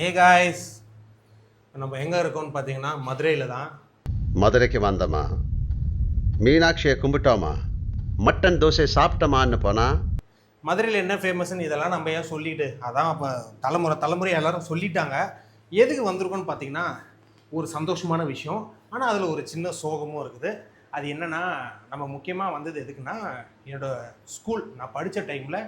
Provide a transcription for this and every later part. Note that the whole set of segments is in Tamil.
ஏ காய்ஸ், நம்ம எங்கே இருக்கோம்னு பார்த்தீங்கன்னா மதுரையில் தான். மதுரைக்கு வந்தோமா, மீனாட்சியை கும்பிட்டோமா, மட்டன் தோசை சாப்பிட்டோமான்னு போனால் மதுரையில் என்ன ஃபேமஸ்ன்னு இதெல்லாம் நம்ம ஏன் சொல்லிட்டு அதான் அப்போ தலைமுறை எல்லாரும் சொல்லிட்டாங்க. எதுக்கு வந்திருக்கோன்னு பார்த்தீங்கன்னா ஒரு சந்தோஷமான விஷயம், ஆனால் அதில் ஒரு சின்ன சோகமும் இருக்குது. அது என்னென்னா, நம்ம முக்கியமாக வந்தது எதுக்குன்னா, என்னோடய ஸ்கூல் நான் படித்த டைமில்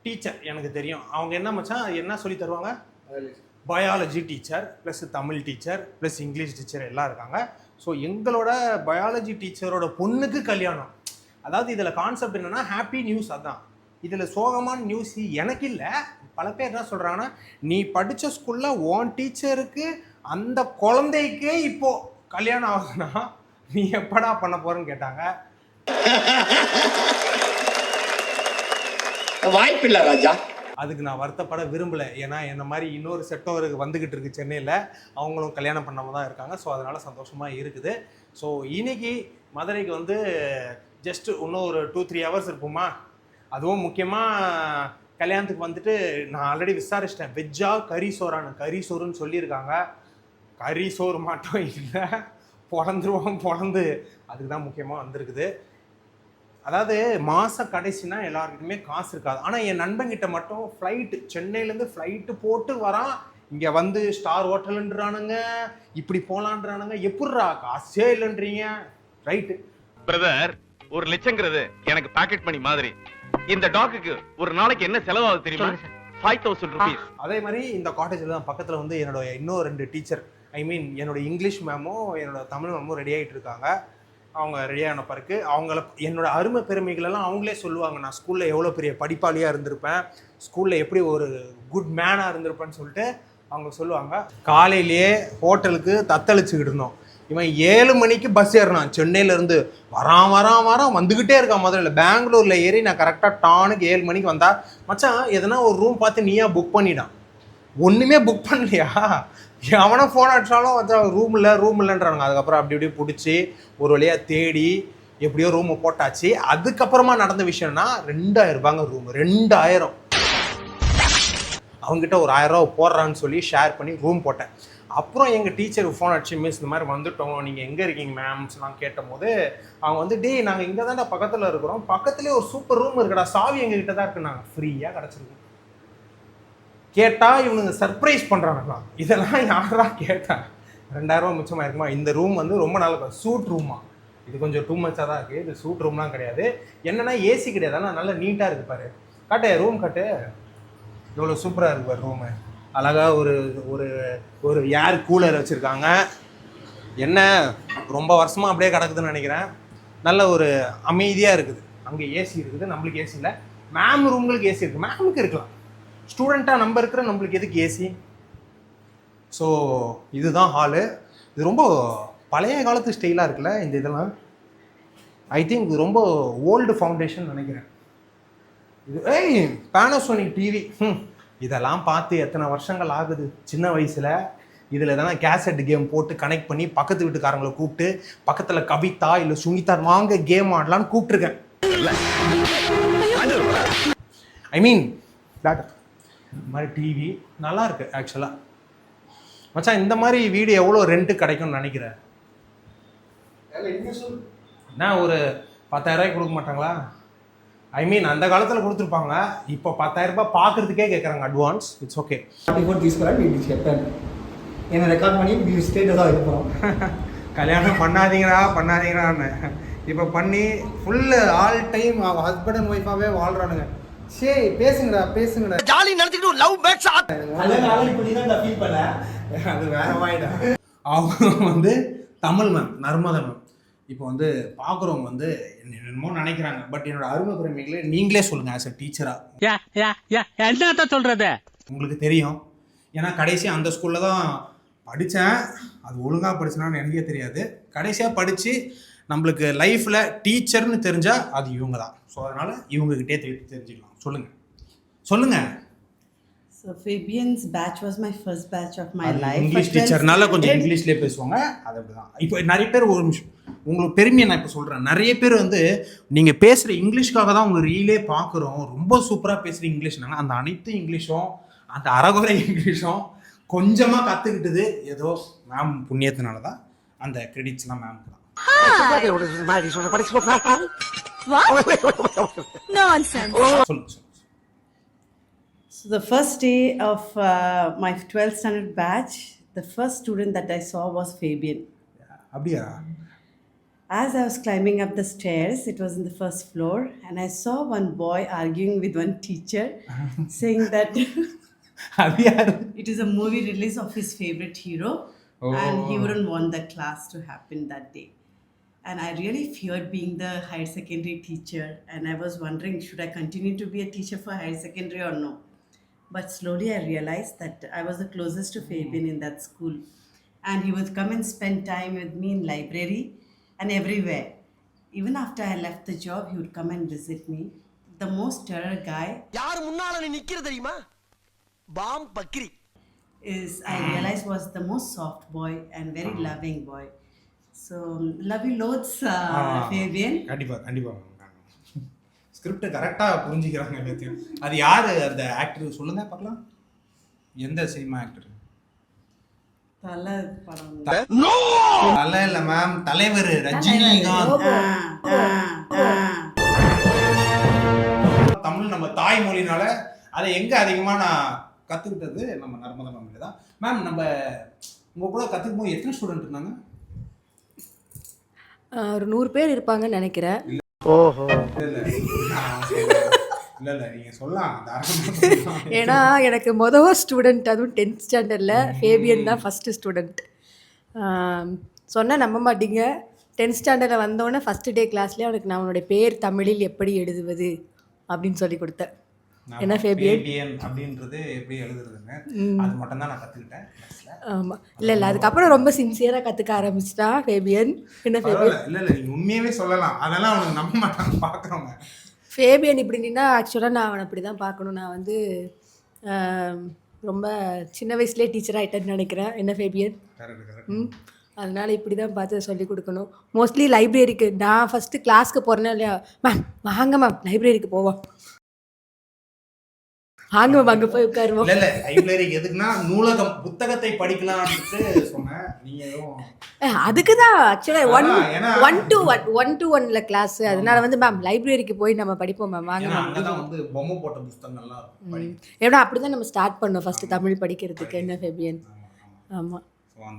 டீச்சர் எனக்கு தெரியும். அவங்க என்ன மச்சான் என்ன சொல்லி தருவாங்க, biology teacher plus Tamil teacher plus English teacher எல்லாம் இருக்காங்க. ஸோ எங்களோட பயாலஜி டீச்சரோட பொண்ணுக்கு கல்யாணம். அதாவது இதில் கான்செப்ட் என்னென்னா ஹாப்பி நியூஸ். அதுதான் இதில் சோகமான நியூஸ் எனக்கு இல்லை. பல பேர் என்ன சொல்கிறாங்கன்னா, நீ படித்த ஸ்கூலில் உன் டீச்சருக்கு அந்த குழந்தைக்கே இப்போது கல்யாணம் ஆகுதுன்னா நீ எப்படா பண்ண போகிறேன்னு கேட்டாங்க. வாய்ப்பில்லை ராஜா. அதுக்கு நான் வருத்தப்பட விரும்பலை. ஏன்னா என்ன மாதிரி இன்னொரு செட்டவருக்கு வந்துக்கிட்டு இருக்குது சென்னையில். அவங்களும் கல்யாணம் பண்ணாமல் தான் இருக்காங்க. ஸோ அதனால் சந்தோஷமாக இருக்குது. ஸோ இன்றைக்கி மதுரைக்கு வந்து ஜஸ்ட்டு இன்னும் ஒரு 2-3 ஹவர்ஸ் இருப்போமா. அதுவும் முக்கியமாக கல்யாணத்துக்கு வந்துட்டு நான் ஆல்ரெடி விசாரிச்சிட்டேன், வெஜ்ஜா கறி சோறுன்னு சொல்லியிருக்காங்க. கறி சோறு மட்டும் இல்லை, பொழந்து அதுக்கு தான் முக்கியமாக வந்திருக்குது. அதாவது மாத கடைசினா எல்லாருக்கிட்டுமே காசு இருக்காது. ஆனால் என் நண்பங்கிட்ட மட்டும் ஃப்ளைட்டு, சென்னையிலேருந்து ஃப்ளைட்டு போட்டு வரான். இங்கே வந்து ஸ்டார் ஹோட்டலுன்றானுங்க, இப்படி போகலான்றானுங்க. எப்பட்றா காசே இல்லைன்றீங்க? ரைட்டு பிரதர், 1 லட்சங்கிறது எனக்கு பாக்கெட் மணி மாதிரி. இந்த டாக்குக்கு ஒரு நாளைக்கு என்ன செலவாகுது தெரியுமா? 5000 rupees. அதே மாதிரி இந்த காட்டேஜில் தான் பக்கத்தில் வந்து என்னோட இன்னும் 2 டீச்சர், ஐ மீன் என்னோட இங்கிலீஷ் மேமும் என்னோட தமிழ் மேமும் ரெடி ஆகிட்டு இருக்காங்க. அவங்க ரெடியான பிறகு அவங்கள என்னோட அருமை பெருமைகளெல்லாம் அவங்களே சொல்லுவாங்க. நான் ஸ்கூலில் எவ்வளோ பெரிய படிப்பாளியாக இருந்திருப்பேன், ஸ்கூலில் எப்படி ஒரு குட் மேனாக இருந்திருப்பேன்னு சொல்லிட்டு அவங்க சொல்லுவாங்க. காலையிலேயே ஹோட்டலுக்கு தத்தளிச்சுக்கிட்டு இருந்தோம். இவன் 7 மணிக்கு பஸ் ஏறினான் சென்னையிலேருந்து. வரான் வந்துக்கிட்டே இருக்கான். மதுரையில் பெங்களூரில் ஏறி நான் கரெக்டாக டானுக்கு 7 மணிக்கு வந்தா, மச்சான் எதனா ஒரு ரூம் பார்த்து நீயா புக் பண்ணிடான். ஒன்றுமே புக் பண்ணலையா? அவனை ஃபோன் அடிச்சாலும் வந்து ரூம் இல்லைன்றானுங்க. அதுக்கப்புறம் அப்படி இப்படி பிடிச்சி ஒரு வழியாக தேடி எப்படியோ ரூமை போட்டாச்சு. அதுக்கப்புறமா நடந்த விஷயம்னா 2000 ரூபாங்க ரூம். 2000 அவங்ககிட்ட ஒரு 1000 ரூபா போடுறான்னு சொல்லி ஷேர் பண்ணி ரூம் போட்டேன். அப்புறம் எங்கள் டீச்சருக்கு ஃபோன் அடிச்சு, மிஸ் இந்த மாதிரி வந்துட்டோம், நீங்கள் எங்கே இருக்கீங்க மேம்ஸ்லாம் கேட்டும் போது அவங்க வந்து, நாங்கள் இங்கே தான்டா பக்கத்தில் இருக்கிறோம், பக்கத்துலேயே ஒரு சூப்பர் ரூம் இருக்குடா, சாவி எங்ககிட்ட தான் இருக்கு, நாங்கள் ஃப்ரீயாக கிடச்சிருக்கோம். கேட்டால் இவனுங்க சர்ப்ரைஸ் பண்ணுறானுங்களாம். இதெல்லாம் யாரா கேட்டால் 2000 ரூபா மிச்சமாக இருக்குமா? இந்த ரூம் வந்து ரொம்ப நல்ல சூட் ரூமா. இது கொஞ்சம் டூ மச்சாக தான் இருக்குது. இது சூட் ரூம்லாம் கிடையாது. என்னென்னா ஏசி கிடையாது, ஆனால் நல்லா நீட்டாக இருக்குது பாரு. காட்டு ரூம் காட்டு, இவ்வளோ சூப்பராக இருக்கு பாரு ரூமு. அழகாக ஒரு ஒரு ஒரு ஏர் கூலர் வச்சுருக்காங்க. என்ன ரொம்ப வருஷமாக அப்படியே கிடக்குதுன்னு நினைக்கிறேன். நல்ல ஒரு அமைதியாக இருக்குது. அங்கே ஏசி இருக்குது, நம்மளுக்கு ஏசி இல்லை. மேம் ரூம்களுக்கு ஏசி இருக்குது, மேமுக்கு இருக்கலாம். ஸ்டூடெண்ட்டாக நம்ம இருக்கிற நம்மளுக்கு எதுக்கு ஏசி? ஸோ இதுதான் ஹாலு. இது ரொம்ப பழைய காலத்து ஸ்டைலாக இருக்குல்ல இந்த இதெல்லாம். ஐ திங்க் இது ரொம்ப ஓல்டு ஃபவுண்டேஷன் நினைக்கிறேன். இது பேனாசோனிக் டிவி. இதெல்லாம் பார்த்து எத்தனை வருஷங்கள் ஆகுது சின்ன வயசில். இதில் தானே கேசட் கேம் போட்டு கனெக்ட் பண்ணி பக்கத்து வீட்டுக்காரங்களை கூப்பிட்டு, பக்கத்தில் கவிதா இல்லை சுனிதா வாங்க கேம் ஆடலான்னு கூப்பிட்ருக்கேன். ஐ மீன் டாக்டர் இந்த மாதிரி டிவி நல்லா இருக்கு ஆக்சுவலாக. மச்சான் இந்த மாதிரி வீடு எவ்வளோ ரெண்ட்டு கிடைக்கும்னு நினைக்கிறேன்? என்ன ஒரு 10,000 ரூபாய்க்கு கொடுக்க மாட்டாங்களா? ஐ மீன் அந்த காலத்தில் கொடுத்துருப்பாங்க. இப்போ 10,000 ரூபாய் பார்க்குறதுக்கே கேட்குறாங்க அட்வான்ஸ். It's okay. என்ன ரெக்கார்ட் பண்ணி ஸ்டேட்டஸாக இருப்போம். கல்யாணம் பண்ணாதீங்கடான்னு இப்போ பண்ணி full all time husband and ஒய்ஃபாகவே வாழ்கிறானுங்க. சரி பேசுங்கடா ஜாலி நடத்திட்டு லவ் பேக்ஸ் ஆட். அது வேற வாய்டா. அவங்க வந்து தமிழ் மேம், நர்மதா மேம். இப்போ வந்து பார்க்குறவங்க வந்து என்னமோ நினைக்கிறாங்க. பட் என்னோட அருமை பெருமைகளை நீங்களே சொல்லுங்கள் ஆஸ் அ டீச்சராக. என்ன சொல்கிறது உங்களுக்கு தெரியும். ஏன்னா கடைசி அந்த ஸ்கூலில் தான் படித்தேன். அது ஒழுங்காக படிச்சேனான்னு எனக்கே தெரியாது. கடைசியாக படித்து நம்மளுக்கு லைஃப்பில் டீச்சர்னு தெரிஞ்சால் அது இவங்க தான். ஸோ அதனால் இவங்ககிட்டே தெரிஞ்சுக்கலாம். சொல்லுங்கள். So Fabian's batch was my first batch of my life. English டீச்சர்னால கொஞ்சம் இங்கிலீஷ்லேயே பேசுவாங்க. அது அப்படிதான். இப்போ நிறைய பேர் ஒரு நிமிஷம் உங்களுக்கு பெருமையை நான் இப்போ சொல்கிறேன். நிறைய பேர் வந்து நீங்கள் பேசுகிற இங்கிலீஷ்க்காக தான் உங்கள் ரீலே பார்க்குறோம், ரொம்ப சூப்பராக பேசுகிற இங்கிலீஷ்னாங்க. அந்த அனைத்து இங்கிலீஷும், அந்த அறகுறை இங்கிலீஷும் கொஞ்சமாக கற்றுக்கிட்டது ஏதோ மேம் புண்ணியத்தினால தான். அந்த கிரெடிட்ஸ்லாம் மேம்க்கு தான். சொல்லு. So the first day of my 12th standard batch, the first student that I saw was Fabian. அப்படியா? As I was climbing up the stairs, it was in the first floor, and I saw one boy arguing with one teacher, saying that அது யாரு? it is a movie release of his favorite hero, and he wouldn't want the class to happen that day. And I really feared being the higher secondary teacher, and I was wondering, should I continue to be a teacher for higher secondary or no? But slowly I realized that I was the closest to Fabian in that school, and he would come and spend time with me in library and everywhere. Even after I left the job, he would come and visit me. The most terror guy யார் முன்னால நீ நிக்கிற தெரியுமா? பாம் பக்ரி is, I realized, was the most soft boy and very loving boy. So love you loads, Fabian. கண்டிப்பாக ஸ்கிரிப்ட் கரெக்டாக புரிஞ்சுக்கிறாங்க எல்லாத்தையும். அது யார் அந்த ஆக்டர் சொல்லுங்க பார்க்கலாம். எந்த சினிமா ஆக்டர்? தலை படம். தலை இல்லை மேம், தலைவர் ரஜினிகாந்த். தமிழ் நம்ம தாய்மொழினால அதை எங்கே அதிகமாக நான் கற்றுக்கிட்டது நம்ம நர்மதா மேம் தான். மேம், நம்ம உங்கள் கூட கற்றுக்கும் போது எத்தனை ஸ்டூடெண்ட் இருந்தாங்க? ஒரு 100 பேர் இருப்பாங்கன்னு நினைக்கிறேன். ஓஹோ. இல்லை நீங்கள் சொல்லலாம். ஏன்னா எனக்கு மொதல் ஸ்டூடெண்ட், அதுவும் 10th ஸ்டாண்டர்டில் ஃபேபியன் தான் ஃபஸ்ட்டு ஸ்டூடெண்ட். சொன்னால் நம்ப மாட்டீங்க, 10th ஸ்டாண்டர்டில் வந்தோடனே ஃபஸ்ட்டு டே கிளாஸ்லேயே அவனுக்கு நான் அவனுடைய பேர் தமிழில் எப்படி எழுதுவது அப்படின்னு சொல்லி கொடுத்தேன். என்ன ஃபேபியன் அப்படின்றது எப்படி எழுதுறதுன்னு அது மட்டும் தான் நான் கற்றுக்கிட்டேன். ஆமாம், இல்லை அதுக்கப்புறம் ரொம்ப சின்சியராக கற்றுக்க ஆரம்பிச்சிட்டான் ஃபேபியன். என்ன ஃபேபியன்? இல்லை நீங்கள் உண்மையாகவே சொல்லலாம், அதெல்லாம் அவனுக்கு நம்ப மாட்டாங்க பார்க்குறவங்க. ஃபேபியன் இப்படி நின்னா ஆக்சுவலாக நான் அவனை அப்படி தான் பார்க்கணும். நான் வந்து ரொம்ப சின்ன வயசுலேயே டீச்சர் ஆகிட்டேன்னு நினைக்கிறேன். என்ன ஃபேபியன்? அதனால் இப்படி தான் பார்த்து சொல்லிக் கொடுக்கணும். மோஸ்ட்லி லைப்ரரிக்கு நான் ஃபஸ்ட்டு கிளாஸ்க்கு போகிறேன்னா இல்லையா, மேம் வாங்க மேம் லைப்ரரிக்கு போவோம், வாங்க அங்கே போய் உட்காருவோம். இல்லை லைப்ரரிக்கு எதுக்குன்னா நூலகம் புத்தகத்தை படிக்கலாம்னு சொன்னேன். நீங்கள் அதுக்கு தான் ஆக்சுவலாக 1-to-1 கிளாஸ். அதனால வந்து மேம் லைப்ரரிக்கு போய் நம்ம படிப்போம் மேம், வாங்க மேம். வந்து பொம்மை போட்ட புத்தகங்கள்லாம் இருக்கும். ஏன்னா அப்படி தான் நம்ம ஸ்டார்ட் பண்ணோம் ஃபஸ்ட்டு தமிழ் படிக்கிறதுக்கு. என்ன ஃபேபியன்? ஆமாம்.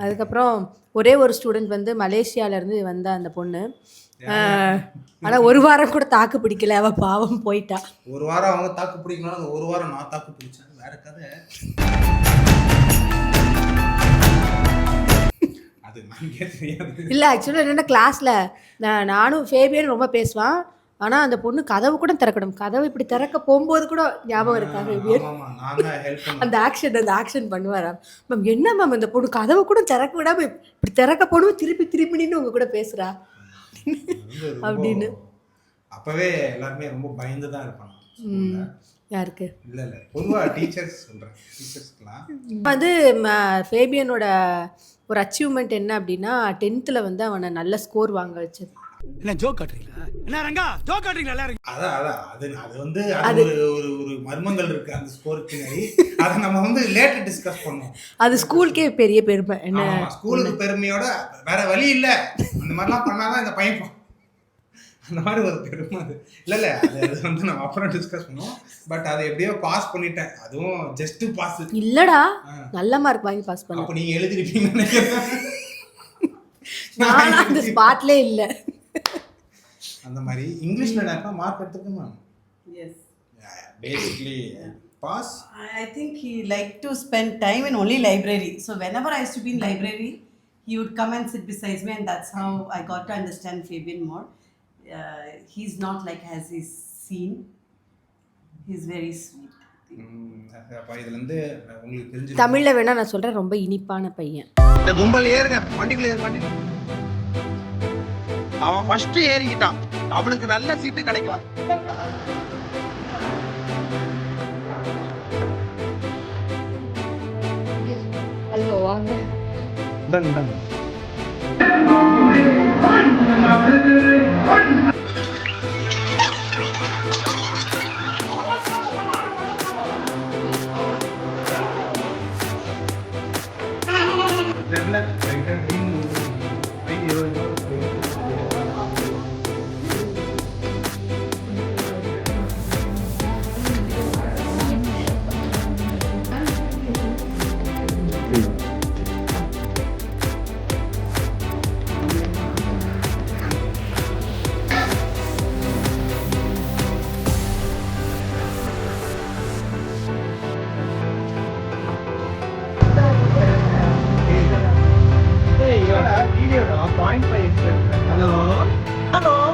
அதுக்கப்புறம் ஒரே ஒரு ஸ்டூடெண்ட் வந்து மலேசியாவிலேருந்து வந்த அந்த பொண்ணு. ஆனால் ஒரு வாரம் கூட தாக்கு பிடிக்கல, அவள் பாவம் போயிட்டா. ஒரு வாரம் அவங்க தாக்கு பிடிக்கணும், அந்த ஒரு வாரம் நான் தாக்கு பிடிச்சேன். வேற கதை அது நமக்கே தெரியாது. இல்லை ஆக்சுவலாக என்னென்னா கிளாஸில் நானும் ஃபேபியன் ரொம்ப பேசுவான். ஆனால் அந்த பொண்ணு கதவு கூட திறக்கணும், கதவு இப்படி திறக்க போகும்போது கூட ஞாபகம் இருக்கா ஃபேபியன்? அந்த ஆக்ஷன் பண்ணுவாரா மேம்? என்ன மேம் இந்த பொண்ணு கதவு கூட திறக்க விடாமல் இப்படி திறக்க போகணும், திருப்பி நின்று உங்க கூட பேசுகிறா அப்படின்னு. அப்பவே எல்லாருமே ரொம்ப பயந்து தான் இருப்பாங்க. யாருக்கு? இல்லை பொதுவாக டீச்சர்ஸ் சொல்கிறேன், டீச்சர்ஸ்க்குலாம் வந்து ஃபேபியனோட ஒரு அச்சீவ்மெண்ட் என்ன அப்படின்னா 10th வந்து அவனை நல்ல ஸ்கோர் வாங்க வச்சது. என்ன ஜோக் காட்டுறீங்களா? என்ன ரங்கா ஜோக் காட்டுறீங்களா எல்லாரும்? அது வந்து ஒரு மர்மங்கள் இருக்கு அந்த ஸ்கோருக்கு. அதை நம்ம வந்து லேட்டர் டிஸ்கஸ் பண்ணுவோம். அது ஸ்கூலுக்கே பெரிய பெருமை. என்ன ஸ்கூலுக்கு பெருமையோட வேற வழி இல்லை, அந்த மாதிரிலாம் பண்ணாதான் இந்த பையன் அந்த மாதிரி ஒரு பெருமை. அது இல்லை அது வந்து நம்ம அப்புறம் டிஸ்கஸ் பண்ணுவோம். பட் அதை எப்படியோ பாஸ் பண்ணிட்டேன், அதுவும் ஜஸ்ட் பாஸ் இல்லடா, நல்ல மார்க் வாங்கி பாஸ் பண்ண. அப்போ நீங்க எழுதிருப்பீங்கன்னு நினைக்கிறேன். நான் அந்த ஸ்பாட்லே இல்லை. அந்த மாதிரி இங்கிலீஷ்ல நான் mark எடுத்துக்கமா? Yes. Basically pass. I think he liked to spend time in only library. So whenever I used to be in library, he would come and sit beside me, and that's how I got to understand Fabian more. He's not like as he's seen. He's very sweet. அப்ப இதுல இருந்து உங்களுக்கு தெரிஞ்சு தமிழ்ல வேணா நான் சொல்றேன், ரொம்ப இனிப்பான பையன். இந்த கும்பல் ஏறுங்க, வண்டிக்குள்ள ஏறு, வண்டி. அவன் ஃபர்ஸ்ட் ஏறிக்கிட்டான், அவனுக்கு நல்ல சீட்டு கிடைக்கலாம். ஹலோ வாங்க. டன் Hey, you're a video, 0.5 Hello. Hello.